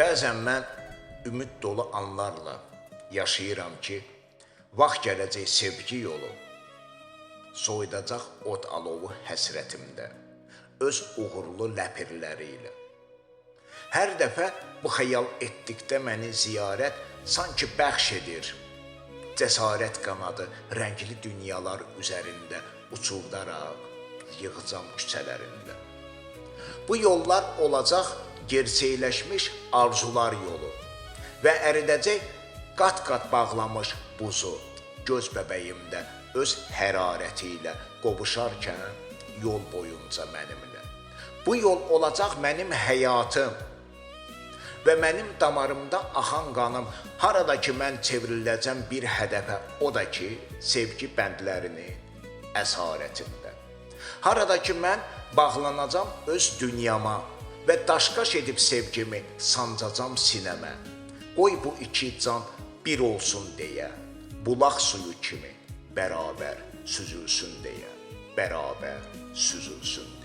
Bəzən mən ümid dolu anlarla yaşayıram ki, vaxt gələcək sevgi yolu, soyudacaq od alovu həsrətimdə, öz uğurlu ləpirləri ilə. Hər dəfə bu xəyal etdikdə məni ziyarət sanki bəxş edir. Cəsarət qanadı rəngli dünyalar üzərində uçurdaraq yığcam küçələrində. Bu yollar olacaq gerçəkləşmiş arzular yolu və əridəcək qat-qat bağlamış buzu göz bəbəyimdə öz hərarəti ilə qovuşarkən yol boyunca mənimlə. Bu yol olacaq mənim həyatım və mənim damarımda axan qanım, harada ki mən çevriləcəm bir hədəfə, o da ki sevgi bəndlərinin əsarətində. Harada ki mən bağlanacam öz dünyama və daşqaş edib sevgimi sancacam sinəmə. Qoy bu iki can bir olsun deyə, bulaq suyu kimi bərabər süzülsün deyə, bərabər süzülsün.